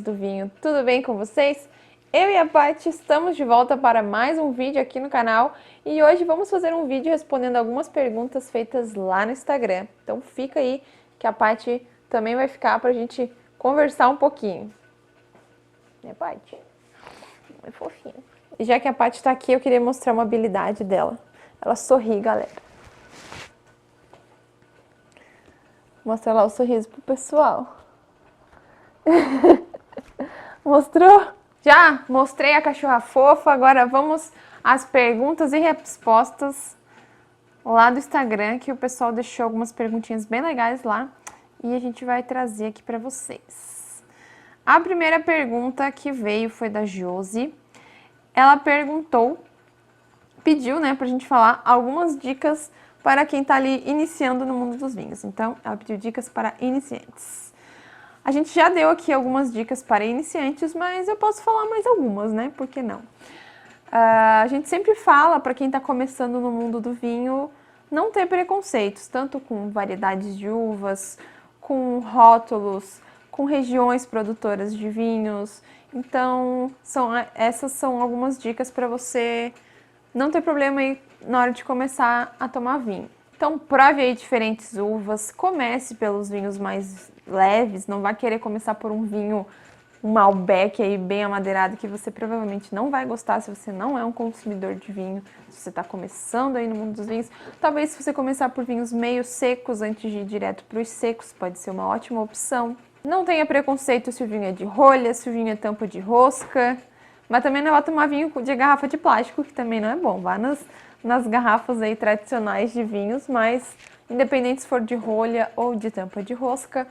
do vinho, tudo bem com vocês? Eu e a Paty estamos de volta para mais um vídeo aqui no canal e hoje vamos fazer um vídeo respondendo algumas perguntas feitas lá no Instagram. Então fica aí que a Paty também vai ficar para a gente conversar um pouquinho. Né, Paty? É fofinho. E já que a Paty está aqui, eu queria mostrar uma habilidade dela. Ela sorri, galera. Mostra lá o sorriso pro pessoal. Mostrou? Já mostrei a cachorra fofa, agora vamos às perguntas e respostas lá do Instagram, que o pessoal deixou algumas perguntinhas bem legais lá e a gente vai trazer aqui para vocês. A primeira pergunta que veio foi da Josi. Ela pediu, né, pra gente falar algumas dicas para quem tá ali iniciando no mundo dos vinhos. Então, ela pediu dicas para iniciantes. A gente já deu aqui algumas dicas para iniciantes, mas eu posso falar mais algumas, né? Por que não? A gente sempre fala para quem está começando no mundo do vinho não ter preconceitos, tanto com variedades de uvas, com rótulos, com regiões produtoras de vinhos. Então, essas são algumas dicas para você não ter problema aí na hora de começar a tomar vinho. Então, prove aí diferentes uvas, comece pelos vinhos mais leves, não vai querer começar por um vinho, um Malbec aí bem amadeirado, que você provavelmente não vai gostar se você não é um consumidor de vinho, se você está começando aí no mundo dos vinhos. Talvez se você começar por vinhos meio secos antes de ir direto para os secos, pode ser uma ótima opção. Não tenha preconceito se o vinho é de rolha, se o vinho é tampa de rosca, mas também não vai tomar vinho de garrafa de plástico, que também não é bom. Vá nas garrafas aí tradicionais de vinhos, mas independente se for de rolha ou de tampa de rosca.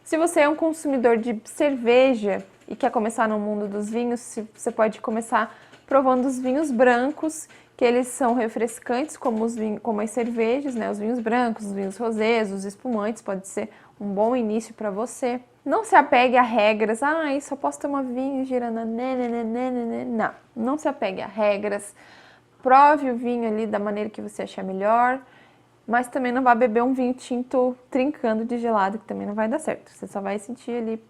Se você é um consumidor de cerveja e quer começar no mundo dos vinhos, você pode começar provando os vinhos brancos, que eles são refrescantes como as cervejas, né? Os vinhos brancos, os vinhos rosés, os espumantes, pode ser um bom início para você. Não se apegue a regras, só posso tomar vinho girando, não se apegue a regras. Prove o vinho ali da maneira que você achar melhor, mas também não vá beber um vinho tinto trincando de gelado, que também não vai dar certo. Você só vai sentir ali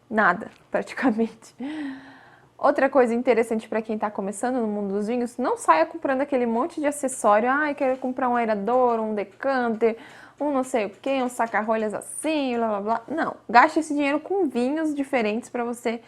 nada, praticamente. Outra coisa interessante para quem está começando no mundo dos vinhos, não saia comprando aquele monte de acessório. Quero comprar um aerador, um decanter, um não sei o que, um saca-rolhas assim, blá blá blá. Não, gaste esse dinheiro com vinhos diferentes para você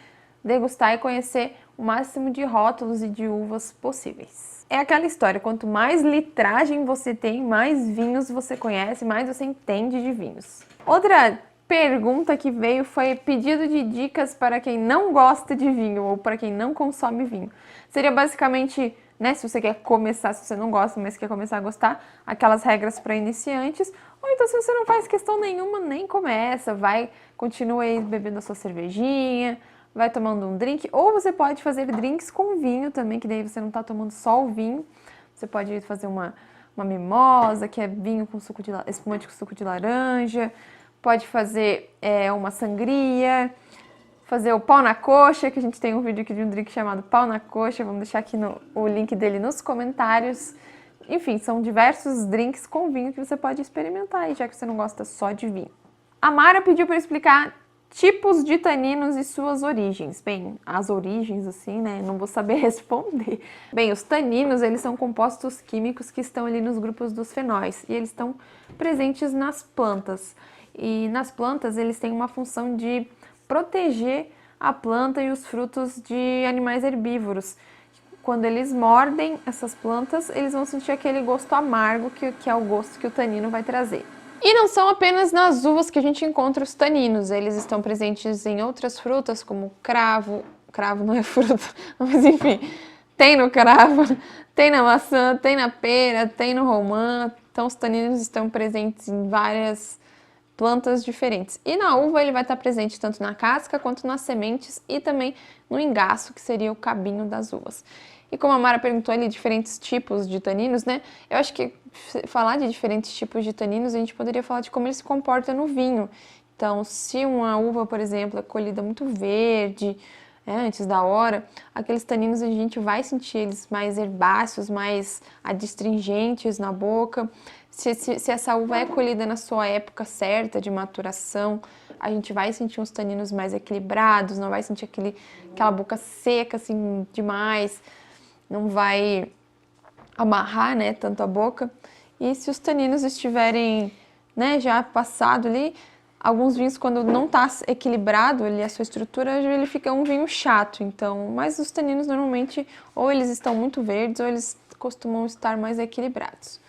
degustar e conhecer o máximo de rótulos e de uvas possíveis. É aquela história, quanto mais litragem você tem, mais vinhos você conhece, mais você entende de vinhos. Outra pergunta que veio foi pedido de dicas para quem não gosta de vinho ou para quem não consome vinho. Seria basicamente, né, se você quer começar, se você não gosta, mas quer começar a gostar, aquelas regras para iniciantes, ou então se você não faz questão nenhuma, nem começa, continua aí bebendo a sua cervejinha, vai tomando um drink, ou você pode fazer drinks com vinho também, que daí você não está tomando só o vinho. Você pode fazer uma mimosa, que é vinho com espumante com suco de laranja. Pode fazer uma sangria, fazer o pau na coxa, que a gente tem um vídeo aqui de um drink chamado pau na coxa. Vamos deixar aqui o link dele nos comentários. Enfim, são diversos drinks com vinho que você pode experimentar aí, já que você não gosta só de vinho. A Mara pediu para eu explicar tipos de taninos e suas origens. Bem, as origens, assim, né? Não vou saber responder. Bem, os taninos, eles são compostos químicos que estão ali nos grupos dos fenóis. E eles estão presentes nas plantas. E nas plantas, eles têm uma função de proteger a planta e os frutos de animais herbívoros. Quando eles mordem essas plantas, eles vão sentir aquele gosto amargo, que é o gosto que o tanino vai trazer. E não são apenas nas uvas que a gente encontra os taninos, eles estão presentes em outras frutas, como cravo não é fruta, mas enfim, tem no cravo, tem na maçã, tem na pera, tem no romã, então os taninos estão presentes em várias plantas diferentes. E na uva ele vai estar presente tanto na casca quanto nas sementes e também no engaço, que seria o cabinho das uvas. E como a Mara perguntou ali, diferentes tipos de taninos, né? Eu acho que falar de diferentes tipos de taninos, a gente poderia falar de como ele se comporta no vinho. Então, se uma uva, por exemplo, é colhida muito verde, antes da hora, aqueles taninos a gente vai sentir eles mais herbáceos, mais adstringentes na boca. Se essa uva é colhida na sua época certa de maturação, a gente vai sentir uns taninos mais equilibrados, não vai sentir aquela boca seca, assim, demais, não vai amarrar, né, tanto a boca. E se os taninos estiverem, né, já passado ali, alguns vinhos, quando não tá equilibrado ali a sua estrutura, ele fica um vinho chato. Então, mas os taninos normalmente ou eles estão muito verdes ou eles costumam estar mais equilibrados.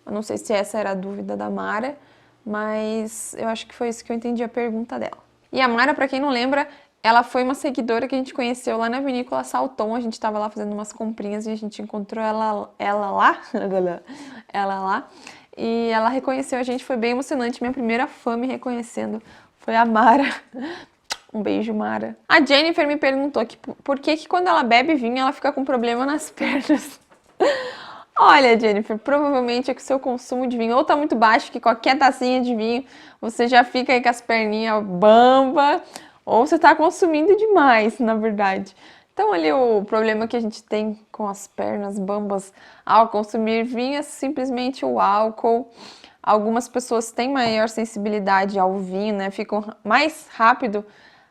Eu não sei se essa era a dúvida da Mara, mas eu acho que foi isso que eu entendi a pergunta dela. E a Mara, para quem não lembra, ela foi uma seguidora que a gente conheceu lá na Vinícola Salton. A gente estava lá fazendo umas comprinhas e a gente encontrou ela lá, ela lá. E ela reconheceu a gente, foi bem emocionante. Minha primeira fã me reconhecendo foi a Mara. Um beijo, Mara. A Jennifer me perguntou por que quando ela bebe vinho ela fica com problema nas pernas. Olha, Jennifer, provavelmente é que o seu consumo de vinho ou tá muito baixo, que qualquer tacinha de vinho você já fica aí com as perninhas bamba, ou você tá consumindo demais, na verdade. Então ali o problema que a gente tem com as pernas bambas ao consumir vinho é simplesmente o álcool. Algumas pessoas têm maior sensibilidade ao vinho, né? Ficam mais rápido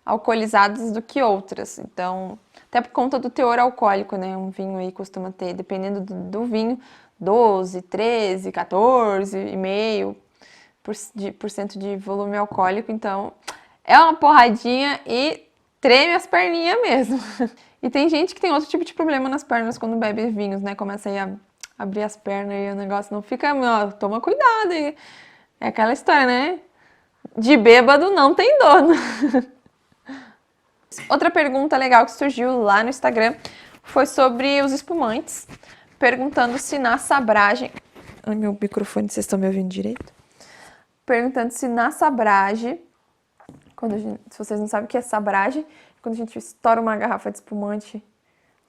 alcoolizadas do que outras. Então, até por conta do teor alcoólico, né? Um vinho aí costuma ter, dependendo do vinho, 12, 13, 14,5% de volume alcoólico. Então, é uma porradinha e treme as perninhas mesmo. E tem gente que tem outro tipo de problema nas pernas quando bebe vinhos, né? Começa aí a abrir as pernas e o negócio não fica... Ó, toma cuidado aí. É aquela história, né? De bêbado não tem dono. Outra pergunta legal que surgiu lá no Instagram foi sobre os espumantes, perguntando se na sabragem... Ai, meu microfone, vocês estão me ouvindo direito? Perguntando se na sabragem, se vocês não sabem o que é sabragem, quando a gente estoura uma garrafa de espumante,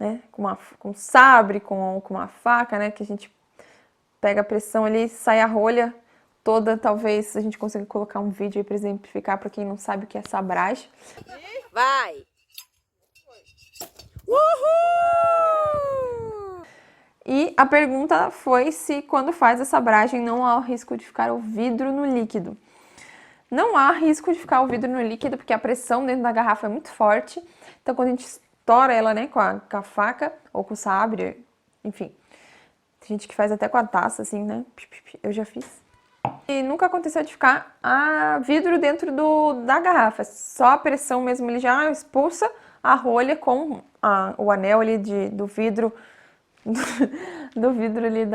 né, com sabre, com uma faca, né, que a gente pega a pressão ali, sai a rolha toda, talvez a gente consiga colocar um vídeo aí para exemplificar para quem não sabe o que é sabragem. Vai! Uhul! E a pergunta foi se quando faz a sabragem não há o risco de ficar o vidro no líquido. Não há risco de ficar o vidro no líquido, porque a pressão dentro da garrafa é muito forte. Então, quando a gente estoura ela, né, com a faca ou com o sabre, enfim. Tem gente que faz até com a taça, assim, né? Eu já fiz. E nunca aconteceu de ficar vidro dentro da garrafa. Só a pressão mesmo, ele já expulsa a rolha com o anel ali do vidro, do vidro ali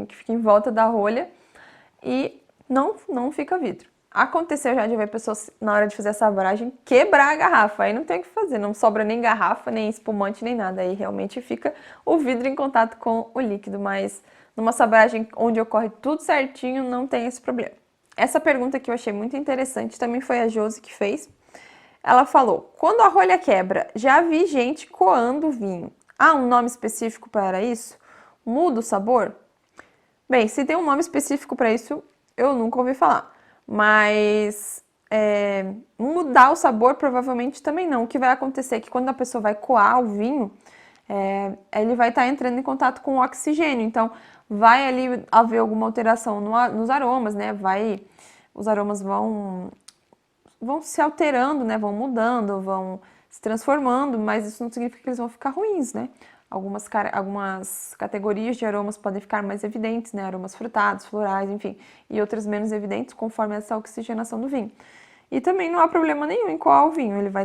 que fica em volta da rolha. E não fica vidro. Aconteceu já de ver pessoas, na hora de fazer essa sabragem, quebrar a garrafa. Aí não tem o que fazer, não sobra nem garrafa, nem espumante, nem nada. Aí realmente fica o vidro em contato com o líquido, mas numa sabragem onde ocorre tudo certinho, não tem esse problema. Essa pergunta que eu achei muito interessante também foi a Josi que fez. Ela falou, quando a rolha quebra, já vi gente coando vinho. Há um nome específico para isso? Muda o sabor? Bem, se tem um nome específico para isso, eu nunca ouvi falar. Mas mudar o sabor provavelmente também não. O que vai acontecer é que quando a pessoa vai coar o vinho, ele vai estar entrando em contato com o oxigênio. Então, vai ali haver alguma alteração nos aromas, né? Os aromas vão se alterando, né? Vão mudando, vão se transformando, mas isso não significa que eles vão ficar ruins, né? Algumas categorias de aromas podem ficar mais evidentes, né? Aromas frutados, florais, enfim. E outras menos evidentes, conforme essa oxigenação do vinho. E também não há problema nenhum em coar o vinho. Ele vai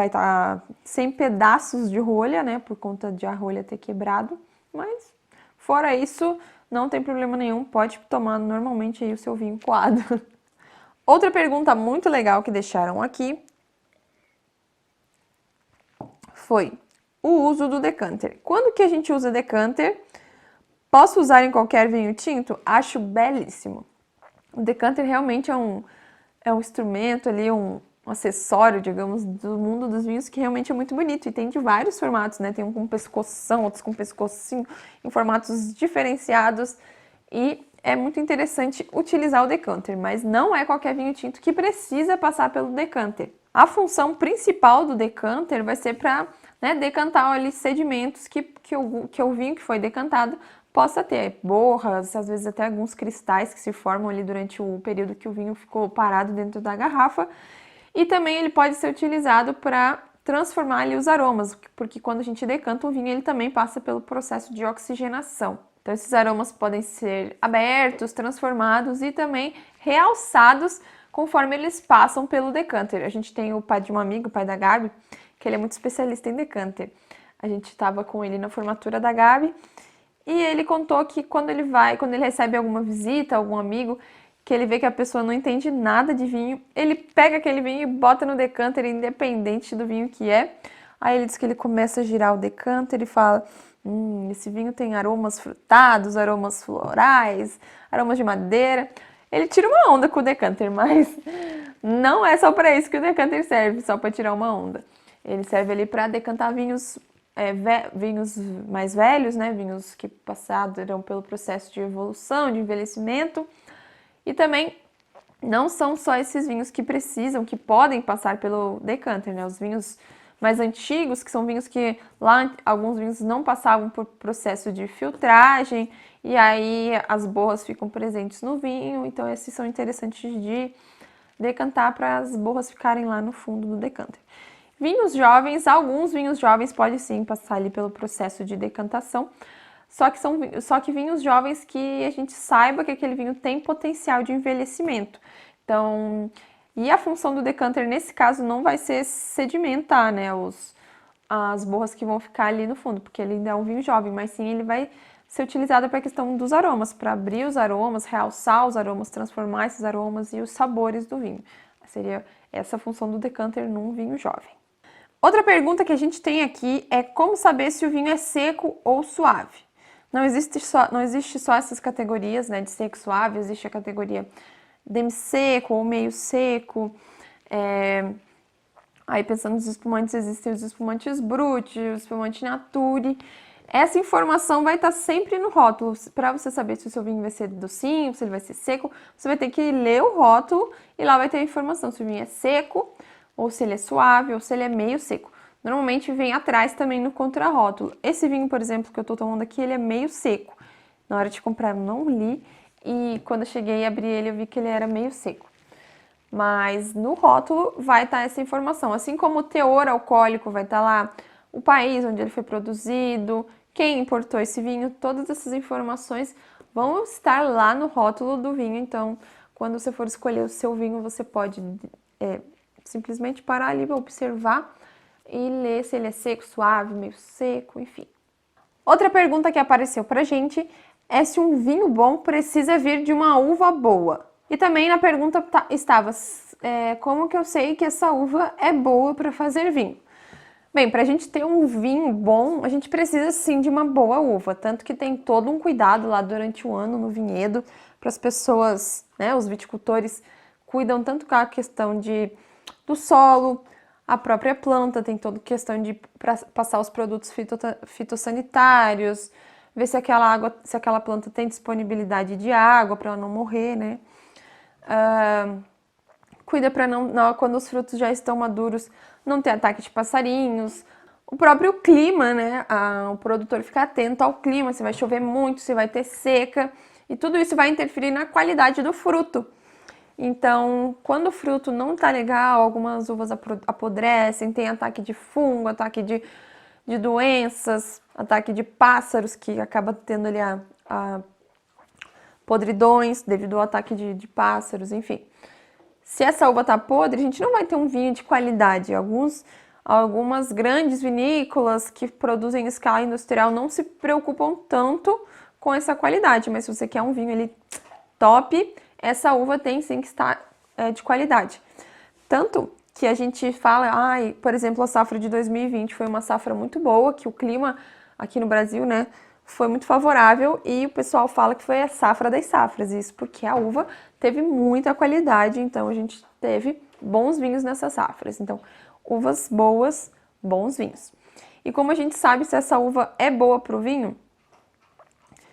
estar sem pedaços de rolha, né? Por conta de a rolha ter quebrado. Mas, fora isso, não tem problema nenhum. Pode tomar normalmente aí o seu vinho coado. Outra pergunta muito legal que deixaram aqui foi o uso do decanter. Quando que a gente usa decanter? Posso usar em qualquer vinho tinto? Acho belíssimo. O decanter realmente é um instrumento ali, um acessório, digamos, do mundo dos vinhos que realmente é muito bonito. E tem de vários formatos, né? Tem um com pescoção, outros com pescocinho, em formatos diferenciados. E é muito interessante utilizar o decanter, mas não é qualquer vinho tinto que precisa passar pelo decanter. A função principal do decanter vai ser para decantar ali sedimentos que o vinho que foi decantado possa ter borras, às vezes até alguns cristais que se formam ali durante o período que o vinho ficou parado dentro da garrafa. E também ele pode ser utilizado para transformar ali os aromas, porque quando a gente decanta o vinho, ele também passa pelo processo de oxigenação. Então esses aromas podem ser abertos, transformados e também realçados conforme eles passam pelo decanter. A gente tem o pai de um amigo, o pai da Gabi, que ele é muito especialista em decanter. A gente estava com ele na formatura da Gabi e ele contou que quando ele recebe alguma visita, algum amigo, que ele vê que a pessoa não entende nada de vinho, ele pega aquele vinho e bota no decanter, independente do vinho que é. Aí ele diz que ele começa a girar o decanter e fala: esse vinho tem aromas frutados, aromas florais, aromas de madeira. Ele tira uma onda com o decanter, mas não é só para isso que o decanter serve, só para tirar uma onda. Ele serve ali para decantar vinhos vinhos mais velhos, né? Vinhos que passaram pelo processo de evolução, de envelhecimento. E também não são só esses vinhos que precisam, que podem passar pelo decanter, né? Os vinhos mais antigos, que são vinhos que lá alguns vinhos não passavam por processo de filtragem e aí as borras ficam presentes no vinho, então esses são interessantes de decantar para as borras ficarem lá no fundo do decanter. Vinhos jovens, alguns vinhos jovens podem sim passar ali pelo processo de decantação, só que vinhos jovens que a gente saiba que aquele vinho tem potencial de envelhecimento. Então, e a função do decanter nesse caso não vai ser sedimentar, né, as borras que vão ficar ali no fundo, porque ele ainda é um vinho jovem, mas sim ele vai ser utilizado para a questão dos aromas, para abrir os aromas, realçar os aromas, transformar esses aromas e os sabores do vinho. Seria essa a função do decanter num vinho jovem. Outra pergunta que a gente tem aqui é como saber se o vinho é seco ou suave. Não existe só essas categorias, né, de seco e suave, existe a categoria demi-seco ou meio seco. Aí pensando nos espumantes, existem os espumantes Brut, o espumante Nature. Essa informação vai estar sempre no rótulo. Para você saber se o seu vinho vai ser docinho, se ele vai ser seco, você vai ter que ler o rótulo e lá vai ter a informação se o vinho é seco, ou se ele é suave, ou se ele é meio seco. Normalmente vem atrás também no contrarótulo. Esse vinho, por exemplo, que eu tô tomando aqui, ele é meio seco. Na hora de comprar eu não li e quando eu cheguei e abri ele eu vi que ele era meio seco. Mas no rótulo vai estar essa informação, assim como o teor alcoólico vai estar lá, o país onde ele foi produzido, quem importou esse vinho, todas essas informações vão estar lá no rótulo do vinho. Então, quando você for escolher o seu vinho, você pode simplesmente parar ali, observar e ler se ele é seco, suave, meio seco, enfim. Outra pergunta que apareceu pra gente é se um vinho bom precisa vir de uma uva boa. E também na pergunta estava como que eu sei que essa uva é boa para fazer vinho? Bem, para a gente ter um vinho bom, a gente precisa sim de uma boa uva, tanto que tem todo um cuidado lá durante o ano no vinhedo, para as pessoas, né, os viticultores cuidam tanto com a questão do solo, a própria planta, tem toda a questão de passar os produtos fitossanitários, ver se aquela planta tem disponibilidade de água para ela não morrer, né? Cuida para não, quando os frutos já estão maduros, não ter ataque de passarinhos. O próprio clima, né? O produtor fica atento ao clima, se vai chover muito, se vai ter seca, e tudo isso vai interferir na qualidade do fruto. Então, quando o fruto não tá legal, algumas uvas apodrecem, tem ataque de fungo, ataque de doenças, ataque de pássaros, que acaba tendo ali a podridões devido ao ataque de pássaros, enfim. Se essa uva tá podre, a gente não vai ter um vinho de qualidade. Algumas grandes vinícolas que produzem em escala industrial não se preocupam tanto com essa qualidade, mas se você quer um vinho ali top, essa uva tem sim que estar de qualidade. Tanto que a gente fala, por exemplo, a safra de 2020 foi uma safra muito boa, que o clima aqui no Brasil, né, foi muito favorável e o pessoal fala que foi a safra das safras. Isso porque a uva teve muita qualidade, então a gente teve bons vinhos nessas safras. Então, uvas boas, bons vinhos. E como a gente sabe se essa uva é boa para o vinho?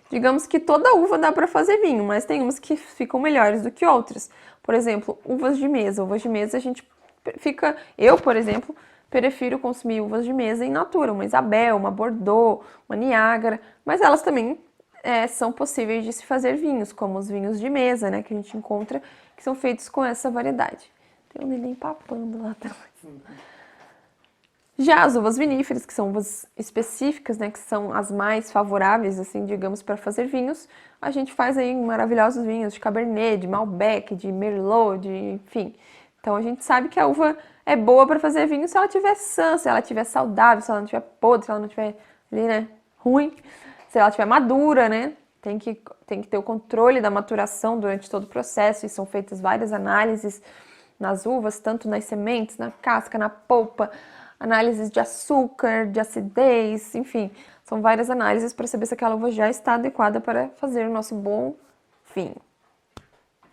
Digamos que toda uva dá para fazer vinho, mas tem umas que ficam melhores do que outras. Por exemplo, uvas de mesa. Uvas de mesa a gente eu, por exemplo, prefiro consumir uvas de mesa em natura, uma Isabel, uma Bordeaux, uma Niágara, mas elas também são possíveis de se fazer vinhos, como os vinhos de mesa, né, que a gente encontra, que são feitos com essa variedade. Tem um neném papando lá também. Já as uvas viníferas, que são uvas específicas, né, que são as mais favoráveis, assim, digamos, para fazer vinhos, a gente faz aí maravilhosos vinhos de Cabernet, de Malbec, de Merlot, enfim. Então a gente sabe que a uva é boa para fazer vinho se ela estiver sã, se ela estiver saudável, se ela não estiver podre, se ela não estiver ali, né, ruim, se ela estiver madura, né? Tem que ter o controle da maturação durante todo o processo e são feitas várias análises nas uvas, tanto nas sementes, na casca, na polpa, análises de açúcar, de acidez, enfim, são várias análises para saber se aquela uva já está adequada para fazer o nosso bom vinho.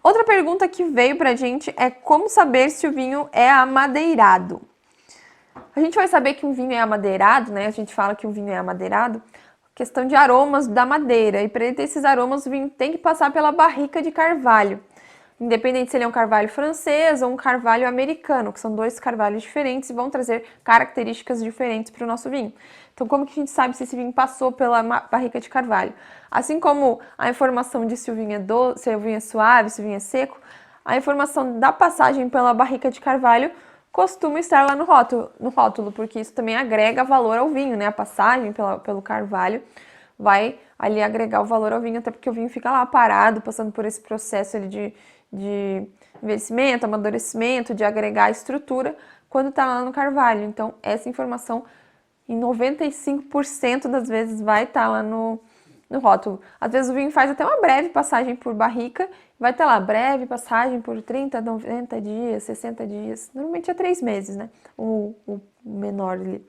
Outra pergunta que veio pra gente é como saber se o vinho é amadeirado. A gente vai saber que um vinho é amadeirado, né? A gente fala que um vinho é amadeirado, questão de aromas da madeira. E para ele ter esses aromas, o vinho tem que passar pela barrica de carvalho. Independente se ele é um carvalho francês ou um carvalho americano, que são dois carvalhos diferentes e vão trazer características diferentes para o nosso vinho. Então, como que a gente sabe se esse vinho passou pela barrica de carvalho? Assim como a informação de se o vinho é doce, se o vinho é suave, se o vinho é seco, a informação da passagem pela barrica de carvalho costuma estar lá no rótulo, porque isso também agrega valor ao vinho, né? A passagem pelo carvalho vai ali agregar o valor ao vinho, até porque o vinho fica lá parado, passando por esse processo ali de envelhecimento, amadurecimento, de agregar estrutura, quando está lá no carvalho. Então, essa informação, em 95% das vezes, vai estar lá no rótulo. Às vezes o vinho faz até uma breve passagem por barrica, vai estar lá, breve passagem por 30, 90 dias, 60 dias, normalmente é 3 meses, né? O menor ali.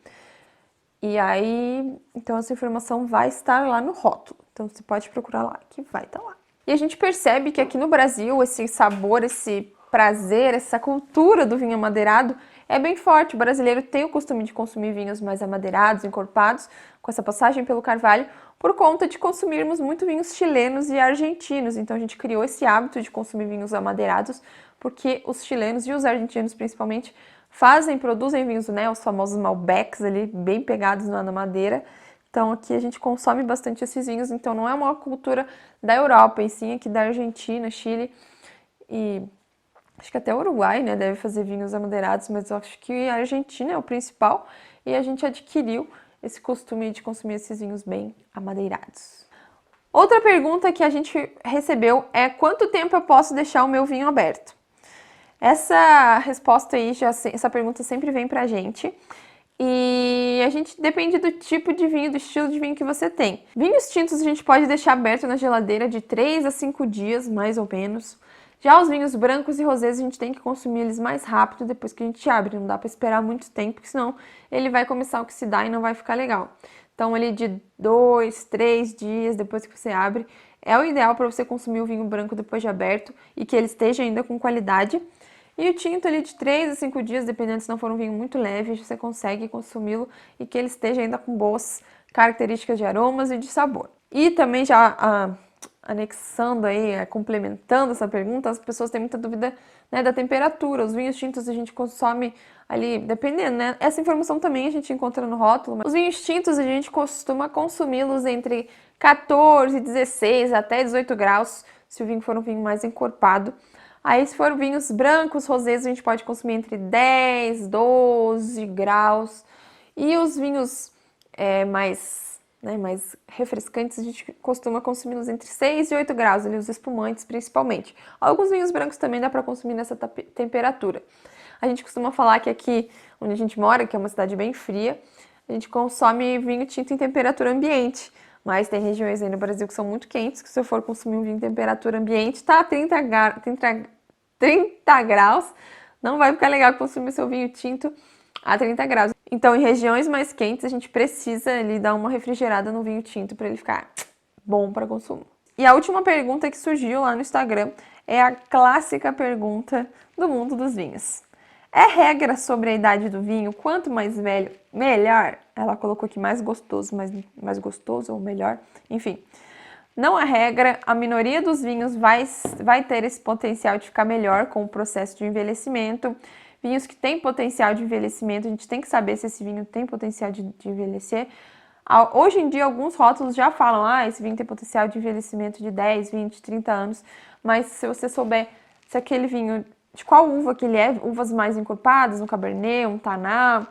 E aí, então essa informação vai estar lá no rótulo. Então você pode procurar lá, que vai estar lá. E a gente percebe que aqui no Brasil, esse sabor, esse prazer, essa cultura do vinho amadeirado é bem forte. O brasileiro tem o costume de consumir vinhos mais amadeirados, encorpados, com essa passagem pelo carvalho, por conta de consumirmos muito vinhos chilenos e argentinos. Então a gente criou esse hábito de consumir vinhos amadeirados, porque os chilenos e os argentinos principalmente produzem vinhos, né, os famosos Malbecs ali, bem pegados na madeira. Então aqui a gente consome bastante esses vinhos, então não é uma cultura da Europa, e sim aqui da Argentina, Chile e acho que até o Uruguai, né, deve fazer vinhos amadeirados, mas eu acho que a Argentina é o principal e a gente adquiriu esse costume de consumir esses vinhos bem amadeirados. Outra pergunta que a gente recebeu é quanto tempo eu posso deixar o meu vinho aberto? Essa resposta aí, essa pergunta sempre vem pra gente. E a gente depende do tipo de vinho, do estilo de vinho que você tem. Vinhos tintos a gente pode deixar aberto na geladeira de 3 a 5 dias, mais ou menos. Já os vinhos brancos e rosés a gente tem que consumir eles mais rápido depois que a gente abre. Não dá para esperar muito tempo, porque senão ele vai começar a oxidar e não vai ficar legal. Então, ali de 2, 3 dias depois que você abre, é o ideal para você consumir o vinho branco depois de aberto e que ele esteja ainda com qualidade. E o tinto ali de 3 a 5 dias, dependendo se não for um vinho muito leve, você consegue consumi-lo e que ele esteja ainda com boas características de aromas e de sabor. E também já anexando aí, complementando essa pergunta, as pessoas têm muita dúvida, né, da temperatura. Os vinhos tintos a gente consome ali, dependendo, né? Essa informação também a gente encontra no rótulo. Mas os vinhos tintos a gente costuma consumi-los entre 14, 16 até 18 graus, se o vinho for um vinho mais encorpado. Aí, se for vinhos brancos, rosés, a gente pode consumir entre 10, 12 graus. E os vinhos mais refrescantes, a gente costuma consumi-los entre 6 e 8 graus, ali, os espumantes principalmente. Alguns vinhos brancos também dá para consumir nessa temperatura. A gente costuma falar que aqui onde a gente mora, que é uma cidade bem fria, a gente consome vinho tinto em temperatura ambiente. Mas tem regiões aí no Brasil que são muito quentes, que se eu for consumir um vinho em temperatura ambiente, tá 30 graus, não vai ficar legal consumir seu vinho tinto a 30 graus. Então, em regiões mais quentes, a gente precisa ali dar uma refrigerada no vinho tinto para ele ficar bom para consumo. E a última pergunta que surgiu lá no Instagram é a clássica pergunta do mundo dos vinhos. É regra sobre a idade do vinho? Quanto mais velho, melhor? Ela colocou aqui mais gostoso ou melhor, enfim. Não é regra, a minoria dos vinhos vai ter esse potencial de ficar melhor com o processo de envelhecimento. Vinhos que têm potencial de envelhecimento, a gente tem que saber se esse vinho tem potencial de envelhecer. Hoje em dia, alguns rótulos já falam, esse vinho tem potencial de envelhecimento de 10, 20, 30 anos, mas se você souber se aquele vinho, de qual uva que ele é, uvas mais encorpadas, um Cabernet, um Taná,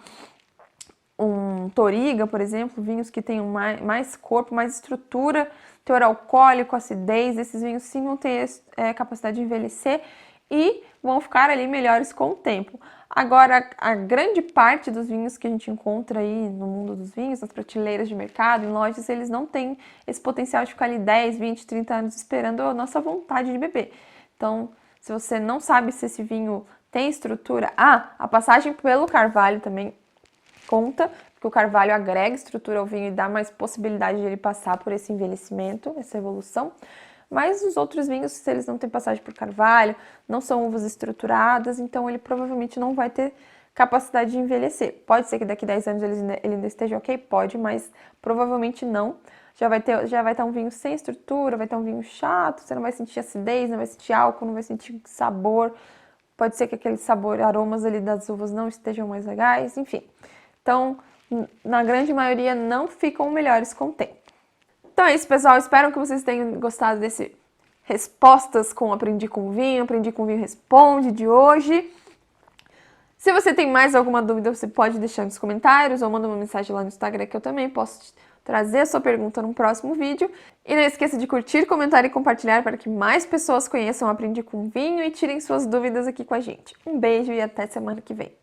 um Toriga, por exemplo, vinhos que tenham mais corpo, mais estrutura, teor alcoólico, acidez, esses vinhos sim vão ter capacidade de envelhecer e vão ficar ali melhores com o tempo. Agora, a grande parte dos vinhos que a gente encontra aí no mundo dos vinhos, nas prateleiras de mercado, em lojas, eles não têm esse potencial de ficar ali 10, 20, 30 anos esperando a nossa vontade de beber. Então, se você não sabe se esse vinho tem estrutura... a passagem pelo carvalho também conta, porque o carvalho agrega estrutura ao vinho e dá mais possibilidade de ele passar por esse envelhecimento, essa evolução. Mas os outros vinhos, se eles não têm passagem por carvalho, não são uvas estruturadas, então ele provavelmente não vai ter capacidade de envelhecer. Pode ser que daqui a 10 anos ele ainda esteja ok? Pode, mas provavelmente não. Já vai estar um vinho sem estrutura, vai estar um vinho chato, você não vai sentir acidez, não vai sentir álcool, não vai sentir sabor. Pode ser que aquele sabor, aromas ali das uvas não estejam mais legais, enfim. Então, na grande maioria, não ficam melhores com o tempo. Então é isso, pessoal. Espero que vocês tenham gostado desse Respostas com Aprendi com Vinho Responde de hoje. Se você tem mais alguma dúvida, você pode deixar nos comentários ou manda uma mensagem lá no Instagram que eu também posso trazer a sua pergunta no próximo vídeo. E não esqueça de curtir, comentar e compartilhar para que mais pessoas conheçam Aprendi com Vinho e tirem suas dúvidas aqui com a gente. Um beijo e até semana que vem.